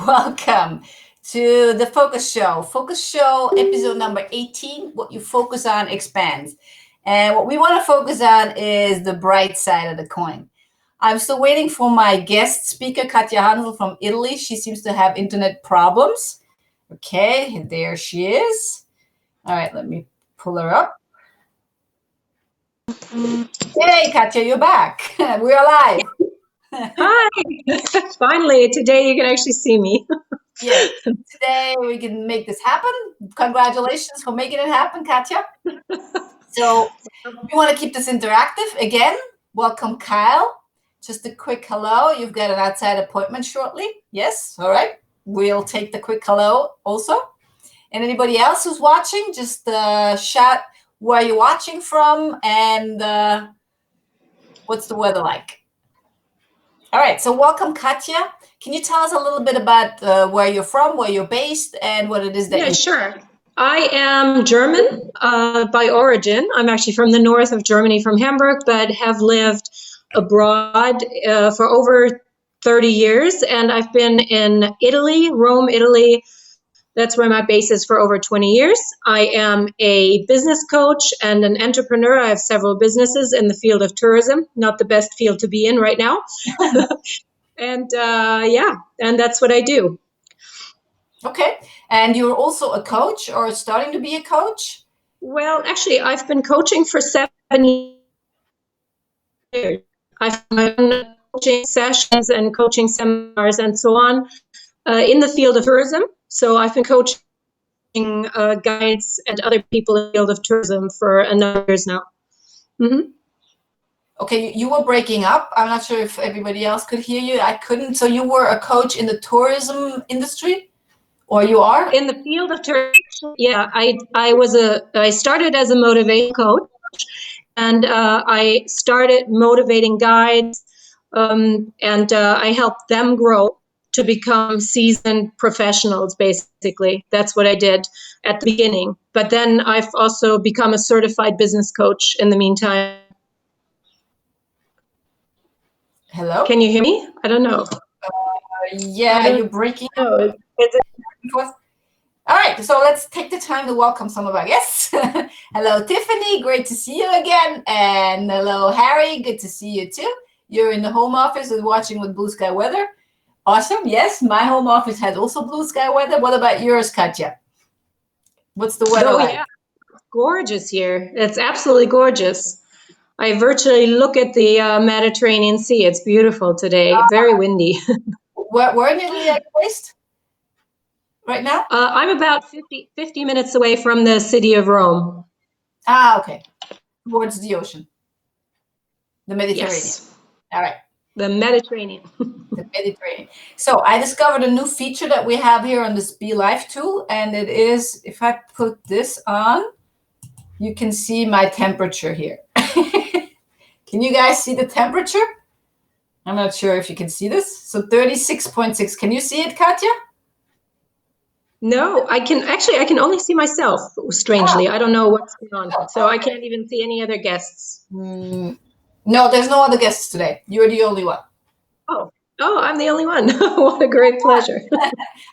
Welcome to the Focus Show. Focus Show episode number 18. What you focus on expands. And what we want to focus on is the bright side of the coin. I'm still waiting for my guest speaker, Katja Hansel from Italy. She seems to have internet problems. Okay, there she is. All right, let me pull her up. Hey, Katja, you're back. We're alive. Hi! Finally, today you can actually see me. Yeah, today we can make this happen. Congratulations for making it happen, Katja. So we want to keep this interactive. Again, welcome, Kyle. Just a quick hello. You've got an outside appointment shortly. Yes, all right. We'll take the quick hello also. And anybody else who's watching, just shout where you're watching from and what's the weather like. All right, so welcome, Katja. Can you tell us a little bit about where you're from, where you're based, and what it is that Yeah, sure. I am German by origin. I'm actually from the north of Germany, from Hamburg, but have lived abroad for over 30 years. And I've been in Italy, Rome, Italy. That's where my base is for over 20 years. I am a business coach and an entrepreneur. I have several businesses in the field of tourism, not the best field to be in right now. And and that's what I do. Okay. And you're also a coach or starting to be a coach? Well, actually, I've been coaching for 7 years. I've done coaching sessions and coaching seminars and so on in the field of tourism. So I've been coaching guides and other people in the field of tourism for a number of years now. Mm-hmm. Okay, you were breaking up. I'm not sure if everybody else could hear you. I couldn't. So you were a coach in the tourism industry, or you are? In the field of tourism, yeah. I started as a motivational coach, and I started motivating guides, and I helped them grow to become seasoned professionals, basically. That's what I did at the beginning. But then I've also become a certified business coach in the meantime. Hello? Can you hear me? I don't know. You're breaking up. All right, so let's take the time to welcome some of our guests. Hello, Tiffany. Great to see you again. And hello, Harry. Good to see you too. You're in the home office and watching with blue sky weather. Awesome. Yes, my home office has also blue sky weather. What about yours, Katja? What's the weather like? Yeah, it's gorgeous here. It's absolutely gorgeous. I virtually look at the Mediterranean Sea. It's beautiful today. Very windy. Where in Italy are you based right now? I'm about 50 minutes away from the city of Rome. Ah, okay. Towards the ocean. The Mediterranean. Yes. All right. The Mediterranean. The Mediterranean. So I discovered a new feature that we have here on this Be Live tool, and it is, if I put this on, you can see my temperature here. Can you guys see the temperature? I'm not sure if you can see this. So 36.6. Can you see it, Katja? No, I can only see myself, strangely. I don't know what's going on. So I can't even see any other guests. No, there's no other guests today. You're the only one. Oh, I'm the only one. What a great pleasure. All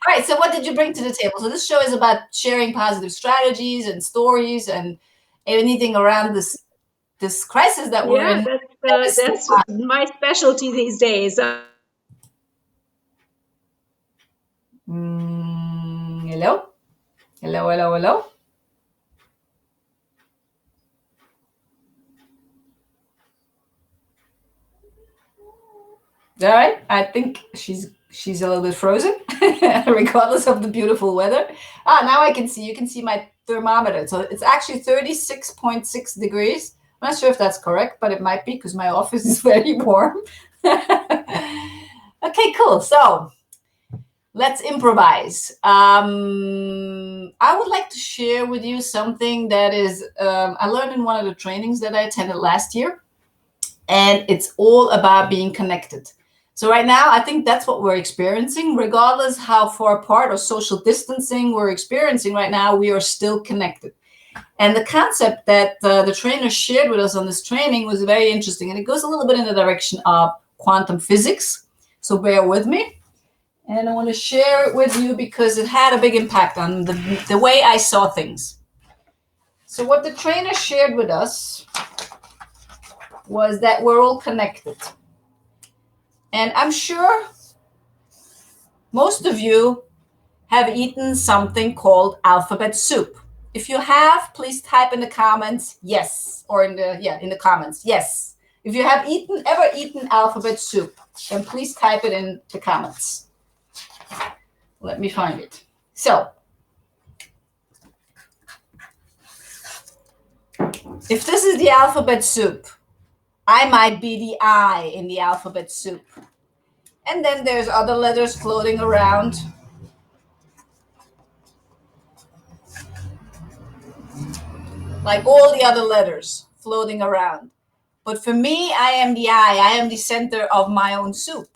right, so what did you bring to the table? So this show is about sharing positive strategies and stories and anything around this crisis that we're in. That's my specialty these days. Hello? Hello, hello, hello? All right, I think she's a little bit frozen, regardless of the beautiful weather. Now I can see. You can see my thermometer. So it's actually 36.6 degrees. I'm not sure if that's correct, but it might be because my office is very warm. Okay, cool. So let's improvise. I would like to share with you something that is I learned in one of the trainings that I attended last year, and it's all about being connected. So right now, I think that's what we're experiencing, regardless how far apart or social distancing we're experiencing right now, we are still connected. And the concept that the trainer shared with us on this training was very interesting. And it goes a little bit in the direction of quantum physics. So bear with me. And I want to share it with you because it had a big impact on the way I saw things. So what the trainer shared with us was that we're all connected. And I'm sure most of you have eaten something called alphabet soup. If you have, please type in the comments yes, or in the comments yes. If you have ever eaten alphabet soup, then please type it in the comments. Let me find it. So, if this is the alphabet soup, I might be the I in the alphabet soup. And then there's other letters floating around. Like all the other letters floating around. But for me, I am the I am the center of my own soup.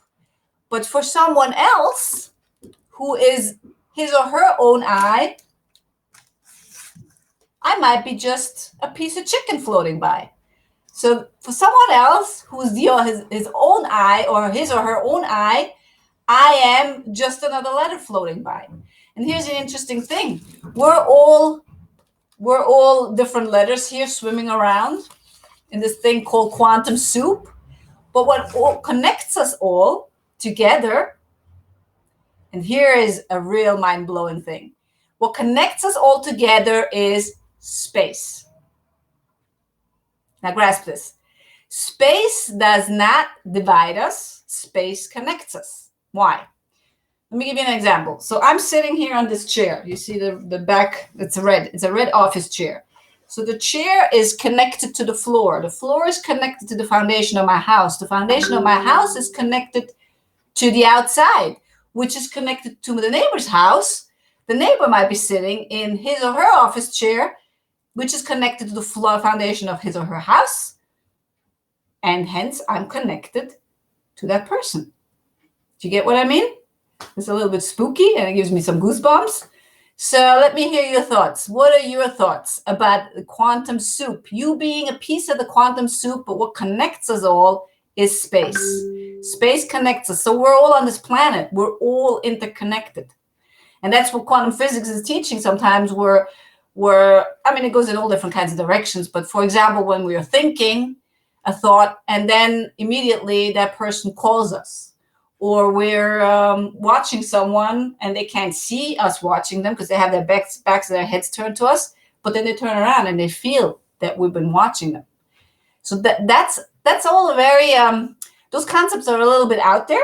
But for someone else who is his or her own I might be just a piece of chicken floating by. So for someone else who's his own I or his or her own I am just another letter floating by. And here's an interesting thing. We're all different letters here swimming around in this thing called quantum soup. But what all connects us all together, and here is a real mind-blowing thing. What connects us all together is space. Now grasp this. Space does not divide us. Space connects us. Why? Let me give you an example. So I'm sitting here on this chair. You see the back, it's red. It's a red office chair. So the chair is connected to the floor. The floor is connected to the foundation of my house. The foundation of my house is connected to the outside, which is connected to the neighbor's house. The neighbor might be sitting in his or her office chair, which is connected to the floor foundation of his or her house. And hence, I'm connected to that person. Do you get what I mean? It's a little bit spooky and it gives me some goosebumps. So let me hear your thoughts. What are your thoughts about the quantum soup? You being a piece of the quantum soup, but what connects us all is space. Space connects us. So we're all on this planet. We're all interconnected. And that's what quantum physics is teaching sometimes. It goes in all different kinds of directions. But for example, when we are thinking a thought and then immediately that person calls us, or we're watching someone and they can't see us watching them because they have their backs of their heads turned to us, but then they turn around and they feel that we've been watching them. So that's all very, those concepts are a little bit out there.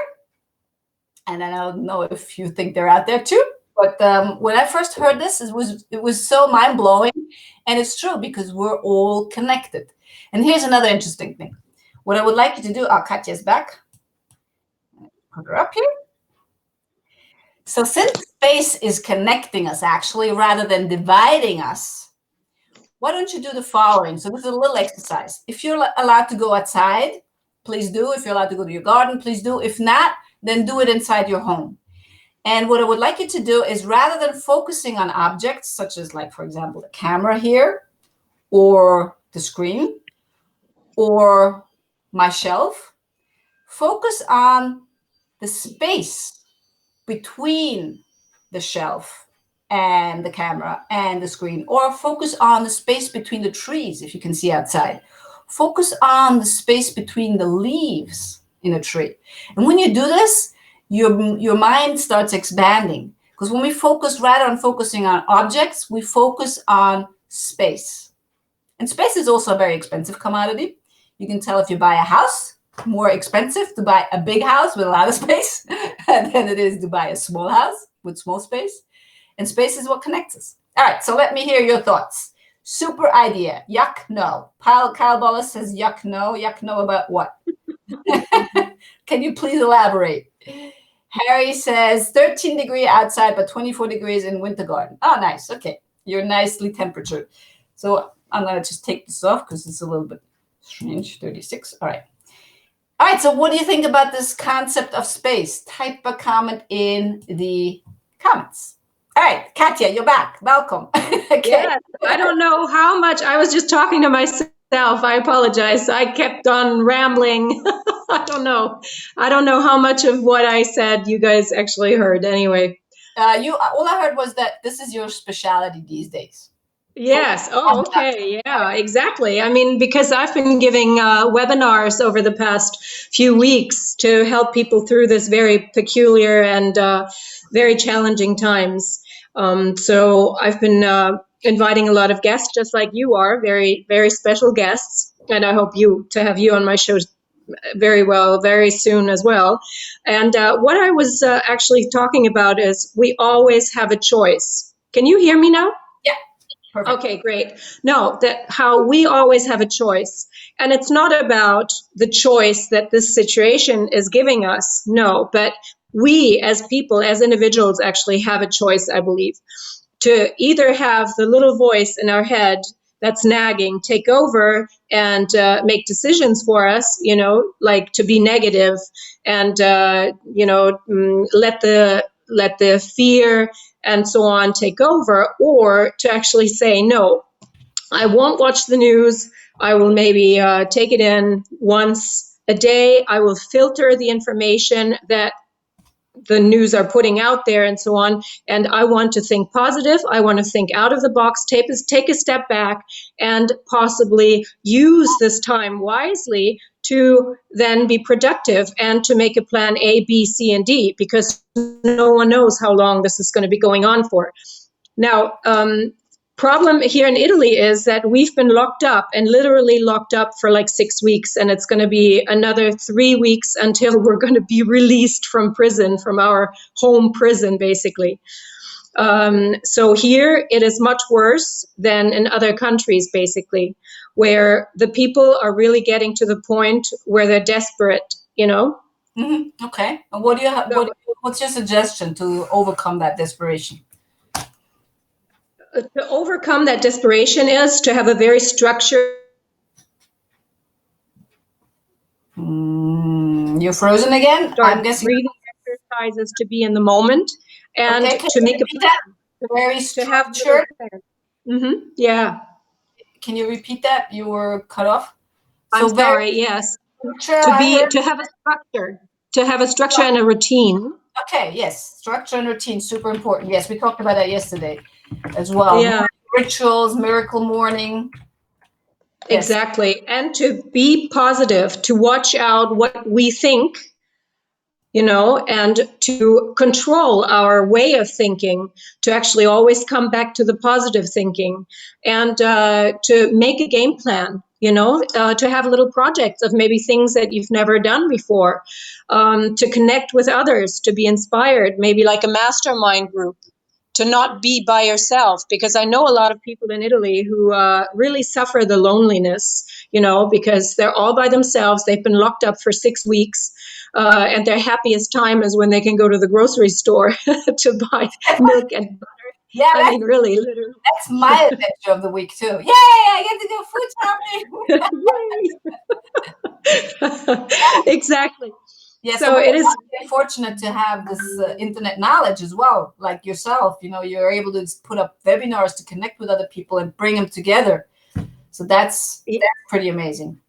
And I don't know if you think they're out there too, but when I first heard this, it was so mind-blowing. And it's true because we're all connected. And here's another interesting thing. What I would like you to do, Katja's back. Put her up here. So since space is connecting us actually rather than dividing us, why don't you do the following? So this is a little exercise. If you're allowed to go outside, please do. If you're allowed to go to your garden, please do. If not, then do it inside your home. And what I would like you to do is rather than focusing on objects such as, like, for example, the camera here or the screen or my shelf, focus on the space between the shelf and the camera and the screen, or focus on the space between the trees if you can see outside. Focus on the space between the leaves in a tree. And when you do this, your mind starts expanding, because when we focus, rather than focusing on objects, we focus on space. And space is also a very expensive commodity. You can tell if you buy a house, more expensive to buy a big house with a lot of space than it is to buy a small house with small space. And space is what connects us. All right, so let me hear your thoughts. Super idea. Yuck, no. Kyle Bollis says yuck, no. Yuck, no about what? Can you please elaborate? Harry says 13 degrees outside, but 24 degrees in winter garden. Oh, nice. Okay. You're nicely temperatured. So I'm going to just take this off because it's a little bit strange. 36. All right. All right, so what do you think about this concept of space? Type a comment in the comments. All right, Katja, you're back. Welcome. Okay. Yes, I don't know how much. I was just talking to myself. I apologize. I kept on rambling. I don't know. I don't know how much of what I said you guys actually heard anyway. All I heard was that this is your specialty these days. Yes. Oh, okay. Yeah, exactly. I mean, because I've been giving webinars over the past few weeks to help people through this very peculiar and very challenging times. So I've been inviting a lot of guests, just like you are, very, very special guests. And I hope to have you on my show very soon as well. And what I was actually talking about is we always have a choice. Can you hear me now? Yeah. Perfect. Okay, great. No, that how we always have a choice. And it's not about the choice that this situation is giving us. No, but we as people, as individuals, actually have a choice, I believe, to either have the little voice in our head that's nagging take over and make decisions for us, like to be negative and, let the fear and so on take over, or to actually say, no, I won't watch the news. I will maybe take it in once a day. I will filter the information that the news are putting out there and so on. And I want to think positive. I want to think out of the box, take a step back, and possibly use this time wisely to then be productive and to make a plan A, B, C, and D, because no one knows how long this is going to be going on for. Now, problem here in Italy is that we've been locked up and literally locked up for like 6 weeks, and it's going to be another 3 weeks until we're going to be released from prison, from our home prison, basically. So here it is much worse than in other countries, basically, where the people are really getting to the point where they're desperate, Mm-hmm. Okay. And what do you have? What's your suggestion to overcome that desperation? To overcome that desperation is to have a very structured. You're frozen again. I'm guessing. Breathing exercises to be in the moment and Okay, to make a plan. Very structured. Mm-hmm. Yeah. Can you repeat that? You were cut off. I'm sorry. Yes. To have a structure and a routine. Okay. Yes. Structure and routine. Super important. Yes. We talked about that yesterday as well. Yeah. Rituals, miracle morning. Yes. Exactly. And to be positive, to watch out what we think, and to control our way of thinking, to actually always come back to the positive thinking, and to make a game plan, to have little projects of maybe things that you've never done before, to connect with others, to be inspired, maybe like a mastermind group, to not be by yourself, because I know a lot of people in Italy who really suffer the loneliness, because they're all by themselves. They've been locked up for 6 weeks. And their happiest time is when they can go to the grocery store to buy milk and butter. Yeah, I mean, really, literally. That's my adventure of the week too. Yay! I get to go food shopping. Exactly. Yeah, so it is fortunate to have this internet knowledge as well, like yourself. You're able to put up webinars to connect with other people and bring them together. So that's pretty amazing.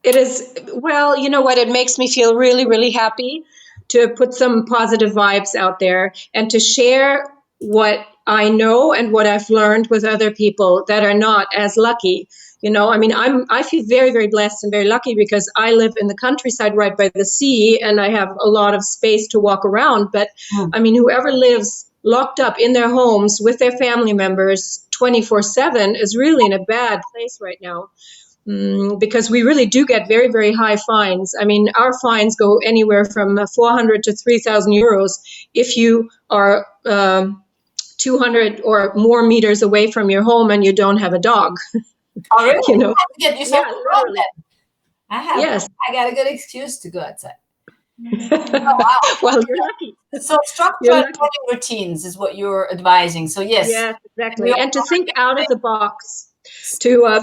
It is. Well, you know what? It makes me feel really, really happy to put some positive vibes out there and to share what I know and what I've learned with other people that are not as lucky. I mean, I feel very, very blessed and very lucky because I live in the countryside right by the sea and I have a lot of space to walk around. But I mean, whoever lives locked up in their homes with their family members 24/7 is really in a bad place right now. Because we really do get very, very high fines. I mean, our fines go anywhere from 400 to 3,000 euros if you are 200 or more meters away from your home and you don't have a dog. Oh, really? You have to get yourself around then. Yes. I got a good excuse to go outside. Oh, wow. Well, you're lucky. So structured morning routines is what you're advising. So yes. Yes, exactly. And to think out of the box.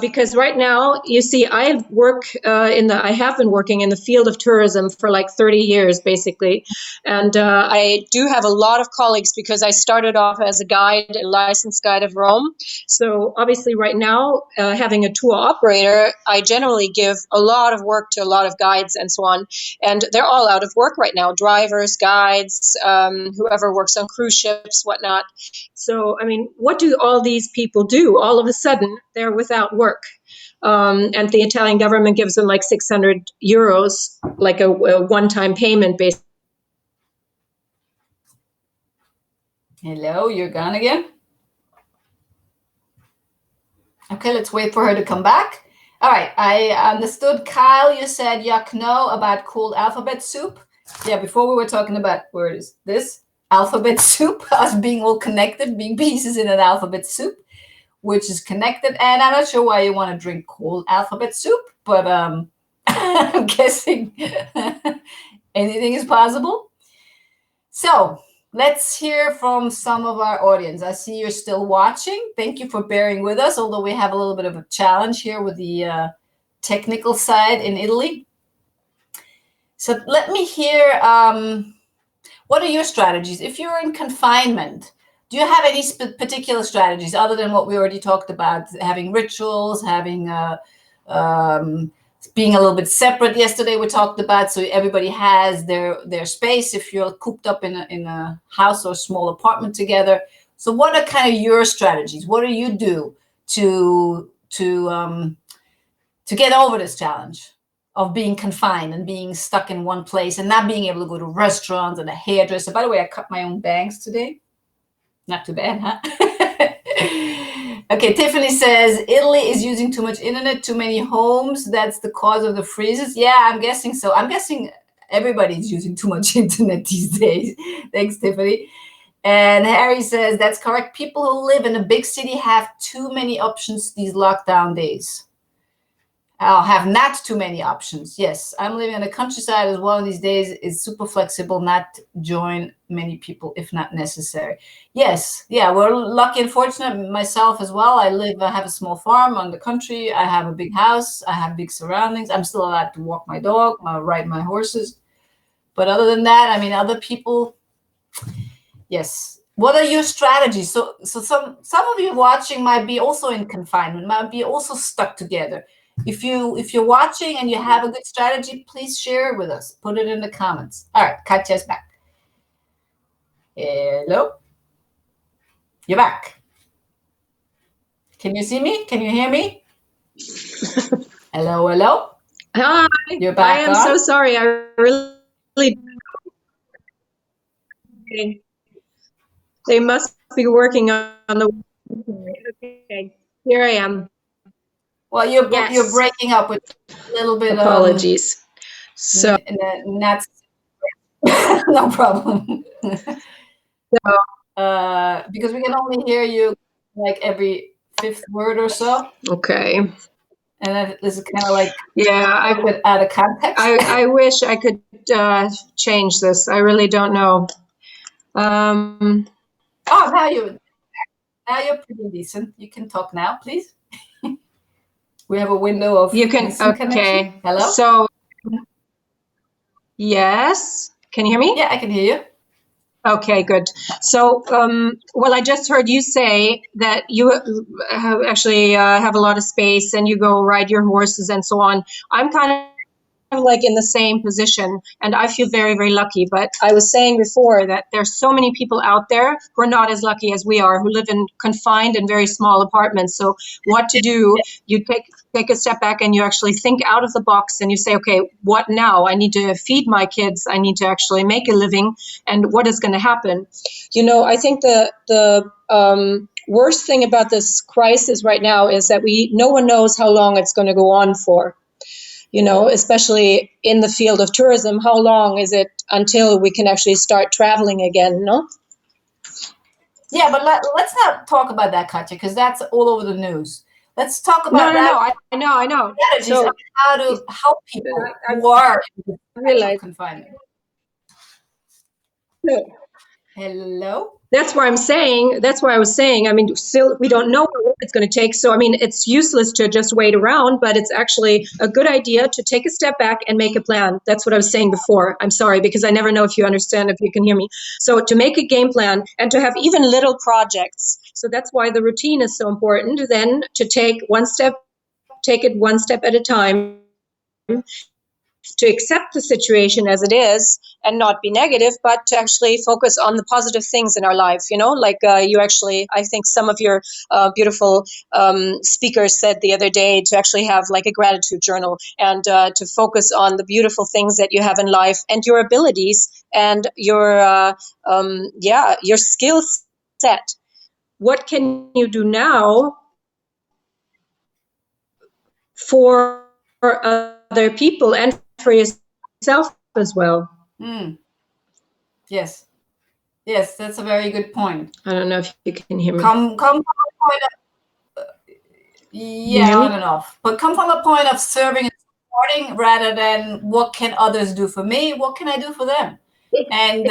Because right now, you see, I have been working in the field of tourism for like 30 years, basically. And I do have a lot of colleagues because I started off as a licensed guide of Rome. So obviously right now, having a tour operator, I generally give a lot of work to a lot of guides and so on. And they're all out of work right now, drivers, guides, whoever works on cruise ships, whatnot. So, I mean, what do all these people do? All of a sudden, they're without work. And the Italian government gives them like 600 euros, like a one-time payment based. Hello, you're gone again? Okay, let's wait for her to come back. All right, I understood. Kyle, you said yuck no about cold alphabet soup. Yeah, before we were talking about, where is this? Alphabet soup, us being all connected, being pieces in an alphabet soup, which is connected. And I'm not sure why you want to drink cold alphabet soup, but I'm guessing anything is possible. So let's hear from some of our audience. I see you're still watching. Thank you for bearing with us, although we have a little bit of a challenge here with the technical side in Italy. So let me hear, what are your strategies? If you're in confinement, do you have any particular strategies other than what we already talked about, having rituals, having being a little bit separate? Yesterday we talked about, so everybody has their space if you're cooped up in a house or a small apartment together. So what are kind of your strategies? What do you do to get over this challenge of being confined and being stuck in one place and not being able to go to restaurants and a hairdresser? By the way, I cut my own bangs today. Not too bad, huh? Okay, Tiffany says, Italy is using too much internet, too many homes. That's the cause of the freezes. Yeah, I'm guessing so. I'm guessing everybody's using too much internet these days. Thanks, Tiffany. And Harry says, that's correct. People who live in a big city have too many options these lockdown days. I'll have not too many options. Yes, I'm living in the countryside as well these days. It's super flexible, not join many people if not necessary. Yes, yeah, we're lucky and fortunate, myself as well. I have a small farm on the country. I have a big house. I have big surroundings. I'm still allowed to walk my dog, ride my horses. But other than that, I mean, other people, yes. What are your strategies? So some of you watching might be also in confinement, might be also stuck together. If you're watching and you have a good strategy, please share it with us. Put it in the comments. All right, Katja's back. Hello? You're back. Can you see me? Can you hear me? Hello, hello? Hi. You're back. I am so sorry. I really... They must be working on the... Okay, here I am. Well, you're breaking up with a little bit. Apologies. So that's no problem. Because we can only hear you like every fifth word or so. Okay. And this is kind of like a bit out of context. I wish I could change this. I really don't know. Now you're pretty decent. You can talk now, please. We have a window of okay. Connection. Hello? So, yes. Can you hear me? Yeah, I can hear you. Okay, good. So, well, I just heard you say that you actually have a lot of space and you go ride your horses and so on. I'm kind of like in the same position and I feel very, very lucky. But I was saying before that there's so many people out there who are not as lucky as we are, who live in confined in very small apartments. So what to do, you take a step back and you actually think out of the box and you say, okay, what now? I need to feed my kids. I need to actually make a living. And what is going to happen? You know, I think the worst thing about this crisis right now is that no one knows how long it's going to go on for. You know, especially in the field of tourism, how long is it until we can actually start traveling again, no? Yeah, but let's not talk about that, Katja, because that's all over the news. Let's talk about I know. Strategies so, on how to help people who are in confinement. Hello. That's why I was saying, I mean, still, we don't know what it's going to take. So, I mean, it's useless to just wait around, but it's actually a good idea to take a step back and make a plan. That's what I was saying before. I'm sorry, because I never know if you understand, if you can hear me. So to make a game plan and to have even little projects. So that's why the routine is so important. Then to take it one step at a time, to accept the situation as it is and not be negative, but to actually focus on the positive things in our life. Like you actually, I think some of your beautiful speakers said the other day to actually have like a gratitude journal and to focus on the beautiful things that you have in life and your abilities and your skill set. What can you do now for other people and for yourself as well? Yes, that's a very good point. I don't know if you can hear me. Come from a point of, on and off, but come from a point of serving and supporting rather than what can others do for me, what can I do for them? And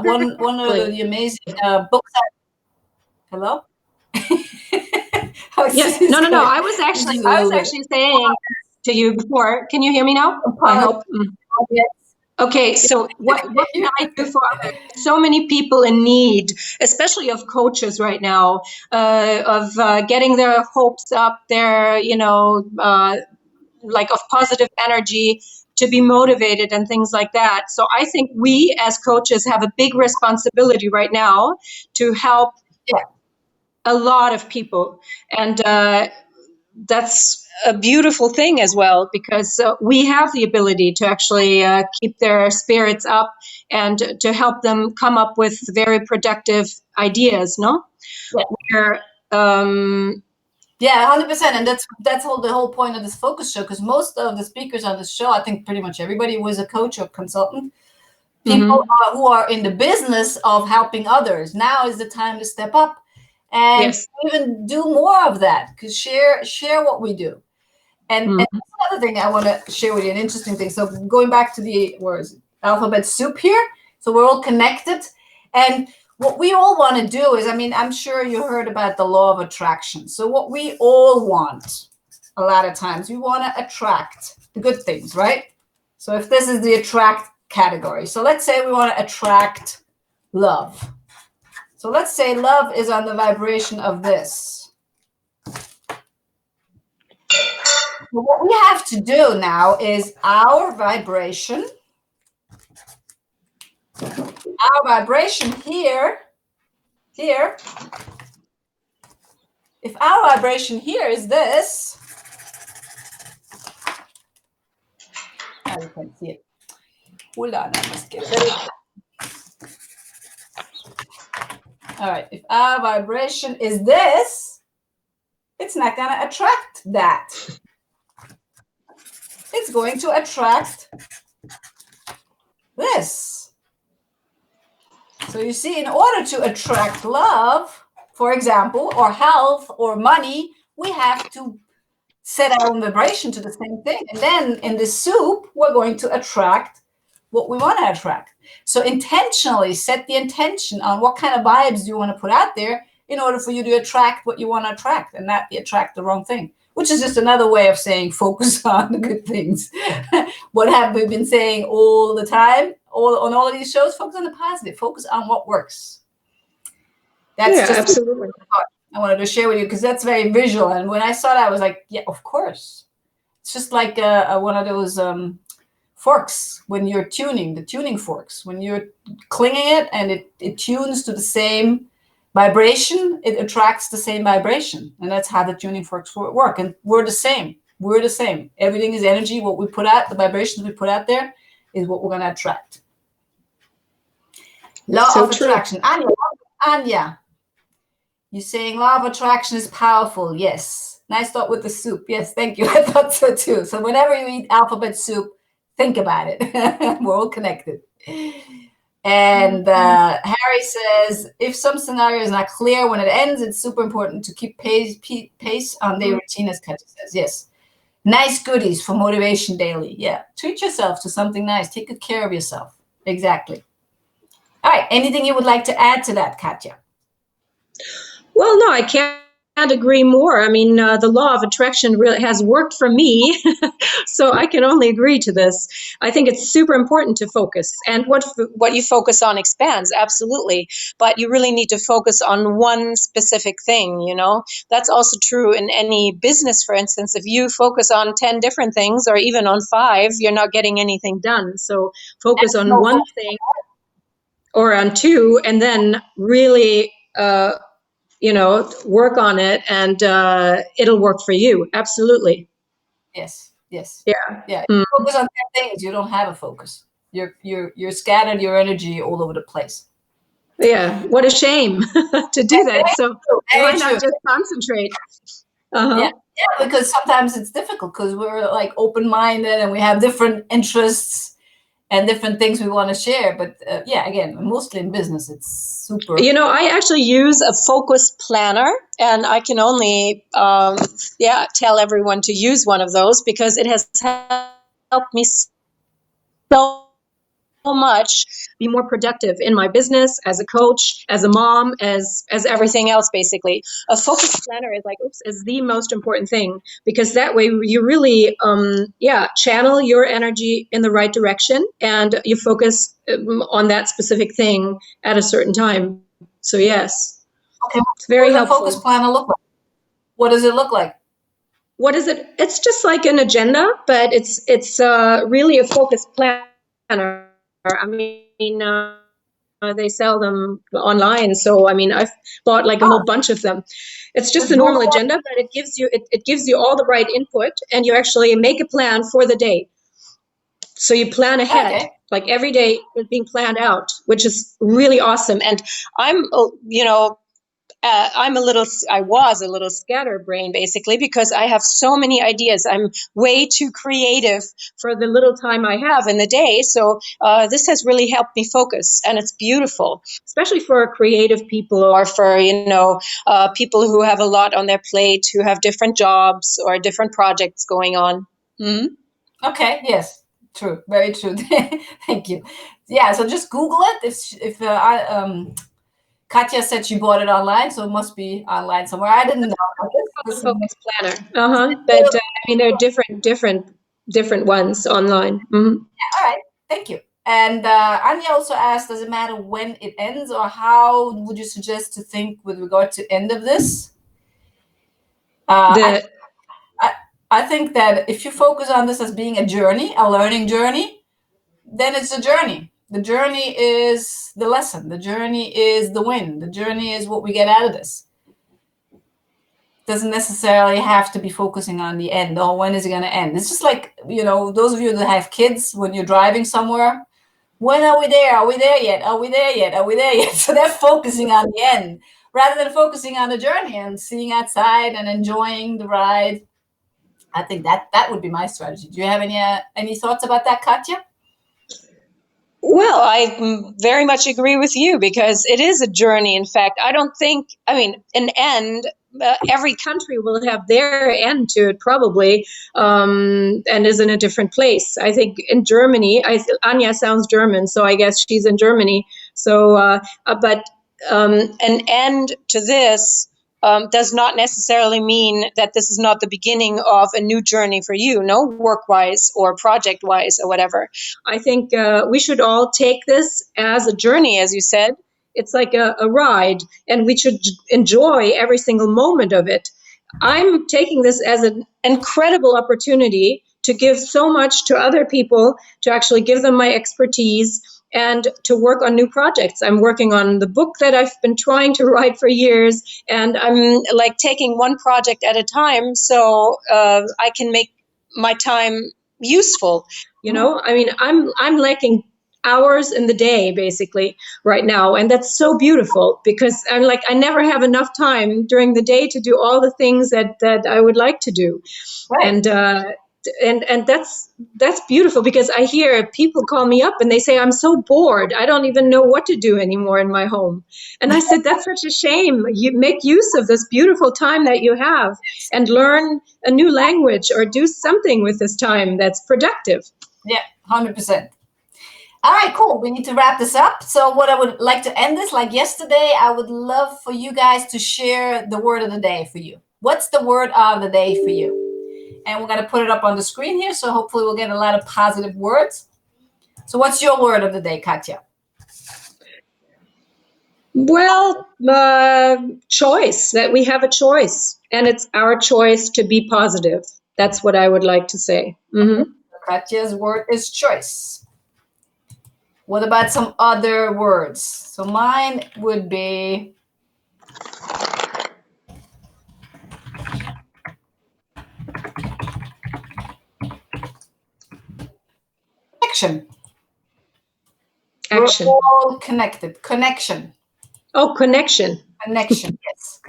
one of the amazing books. Hello. Yes. No. I was actually saying to you before. Can you hear me now? I hope. Yes. Okay, so what can I do for others? So many people in need, especially of coaches right now, of getting their hopes up, their like of positive energy, to be motivated and things like that. So I think we as coaches have a big responsibility right now to help a lot of people, and that's a beautiful thing as well, because we have the ability to actually keep their spirits up and to help them come up with very productive ideas. No, yeah, 100%, and that's the whole point of this focus show. Because most of the speakers on this show, I think pretty much everybody was a coach or consultant. People who are in the business of helping others. Now is the time to step up and even do more of that. Because share what we do. And another thing I want to share with you, an interesting thing. So going back to the alphabet soup here. So we're all connected. And what we all want to do is, I mean, I'm sure you heard about the law of attraction. So what we all want, a lot of times, we want to attract the good things, right? So if this is the attract category. So let's say we want to attract love. So let's say love is on the vibration of this. What we have to do now is our vibration here, if our vibration here is this, now you can see it. Hold on, I must get it. All right, if our vibration is this, it's not going to attract that. It's going to attract this. So you see, in order to attract love, for example, or health or money, we have to set our own vibration to the same thing. And then in the soup, we're going to attract what we want to attract. So intentionally set the intention on what kind of vibes you want to put out there in order for you to attract what you want to attract and not attract the wrong thing, which is just another way of saying focus on the good things. What have we been saying all the time, on all of these shows? Focus on the positive. Focus on what works. That's just absolutely. I wanted to share with you because that's very visual. And when I saw that, I was like, yeah, of course. It's just like one of those forks when you're tuning, the tuning forks. When you're clinging it and it tunes to the same vibration, it attracts the same vibration. And that's how the tuning forks work. And we're the same. We're the same. Everything is energy. What we put out, the vibrations we put out there is what we're going to attract. Law of attraction. Anya. You're saying law of attraction is powerful. Yes. Nice thought with the soup. Yes, thank you. I thought so too. So whenever you eat alphabet soup, think about it. We're all connected. And Harry says, if some scenario is not clear when it ends, it's super important to keep pace on the routine, as Katja says. Yes. Nice goodies for motivation daily. Yeah. Treat yourself to something nice. Take good care of yourself. Exactly. All right. Anything you would like to add to that, Katja? Well, no, I can't agree more. I mean, the law of attraction really has worked for me, so I can only agree to this. I think it's super important to focus, and what you focus on expands, absolutely. But you really need to focus on one specific thing. That's also true in any business. For instance, if you focus on 10 different things, or even on 5, you're not getting anything done. So focus That's on no one thing or on 2, and then really. Work on it, and it'll work for you. Absolutely. Yes. Yes. Yeah. Yeah. Mm. Focus on 10 things. You don't have a focus. You're scattered your energy all over the place. Yeah. What a shame to do that. So why Very not true. just concentrate? Uh-huh. Yeah. Yeah, because sometimes it's difficult because we're like open-minded and we have different interests and different things we want to share. But yeah, again, mostly in business, it's super. I actually use a focus planner, and I can only tell everyone to use one of those, because it has helped me so much be more productive in my business, as a coach, as a mom, as everything else. Basically, a focus planner is the most important thing, because that way you really channel your energy in the right direction, and you focus on that specific thing at a certain time. So yes, Okay, it's very what does a helpful. focus planner look like? What does it look like? What is it? It's just like an agenda, but it's really a focus planner. I mean, they sell them online, so I mean, I've bought like a whole bunch of them. It's just a normal agenda, but it gives you all the right input, and you actually make a plan for the day. So you plan ahead, Okay. like every day is being planned out, which is really awesome. And I'm, I was a little scatterbrained, basically, because I have so many ideas. I'm way too creative for the little time I have in the day. So this has really helped me focus, and it's beautiful, especially for creative people, or for, people who have a lot on their plate, who have different jobs or different projects going on. Mm-hmm. Okay. Yes. True. Very true. Thank you. Yeah. So just Google it. If Katja said she bought it online, so it must be online somewhere. I didn't know about this. Focus planner. But I mean, there are different ones online. Mm-hmm. All right. Thank you. And Anya also asked, does it matter when it ends, or how would you suggest to think with regard to end of this? I, I think that if you focus on this as being a journey, a learning journey, then it's a journey. The journey is the lesson. The journey is the win. The journey is what we get out of this. Doesn't necessarily have to be focusing on the end. Oh, when is it going to end? It's just like, those of you that have kids, when you're driving somewhere, when are we there? Are we there yet? Are we there yet? Are we there yet? So they're focusing on the end rather than focusing on the journey and seeing outside and enjoying the ride. I think that would be my strategy. Do you have any thoughts about that, Katja? Well, I very much agree with you, because it is a journey. In fact, I don't think, an end, every country will have their end to it, probably, and is in a different place. I think in Germany, Anya sounds German, so I guess she's in Germany. So, but an end to this does not necessarily mean that this is not the beginning of a new journey for you, no, work-wise or project-wise or whatever. I think we should all take this as a journey, as you said. It's like a ride, and we should enjoy every single moment of it. I'm taking this as an incredible opportunity to give so much to other people, to actually give them my expertise, and to work on new projects. I'm working on the book that I've been trying to write for years, and I'm like taking one project at a time, so I can make my time useful. I mean, I'm lacking hours in the day basically right now, and that's so beautiful, because I never have enough time during the day to do all the things that I would like to do. Right. And that's beautiful, because I hear people call me up and they say, I'm so bored, I don't even know what to do anymore in my home. And I said, that's such a shame. You make use of this beautiful time that you have, and learn a new language or do something with this time that's productive. Yeah, 100%. All right, cool. We need to wrap this up. So what I would like to end this, like yesterday, I would love for you guys to share the word of the day for you. What's the word of the day for you? And we're going to put it up on the screen here. So hopefully we'll get a lot of positive words. So what's your word of the day, Katja? Well, choice, that we have a choice, and it's our choice to be positive. That's what I would like to say. Mm-hmm. Katja's word is choice. What about some other words? So mine would be connection. Action. We're all connected. Connection. Oh, connection. Connection, yes.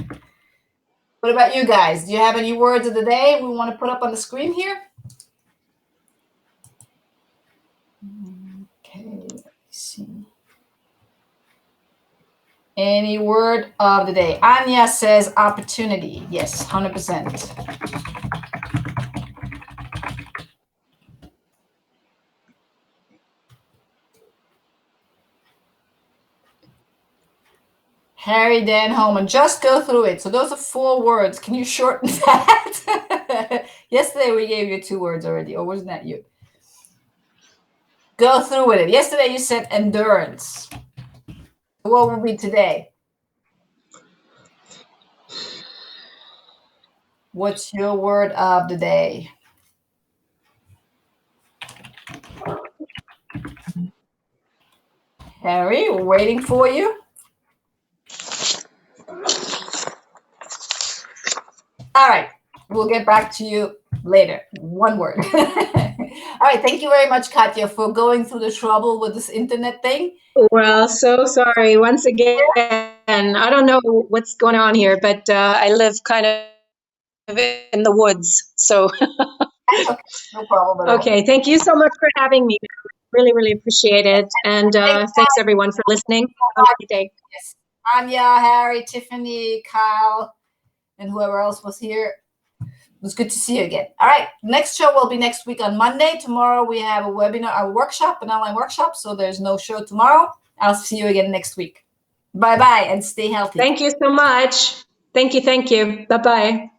What about you guys? Do you have any words of the day we want to put up on the screen here? Okay, let's see. Any word of the day? Anya says opportunity. Yes, 100%. Harry, Dan, home, and just go through it. So those are 4 words. Can you shorten that? Yesterday we gave you 2 words already, or wasn't that you? Go through with it. Yesterday you said endurance. What will be today? What's your word of the day? Harry, we're waiting for you. All right, we'll get back to you later. 1 word. All right, thank you very much, Katja, for going through the trouble with this internet thing. Well, so sorry once again. I don't know what's going on here, but I live kind of in the woods. So, Okay, no problem at all. okay, thank you so much for having me. Really, really appreciate it. And thanks everyone for listening. Have a great day. Yes. Anya, Harry, Tiffany, Kyle, and whoever else was here. It was good to see you again. All right, next show will be next week on Monday. Tomorrow we have a webinar, a workshop, an online workshop. So there's no show tomorrow. I'll see you again next week. Bye-bye and stay healthy. Thank you so much. Thank you. Thank you. Bye-bye.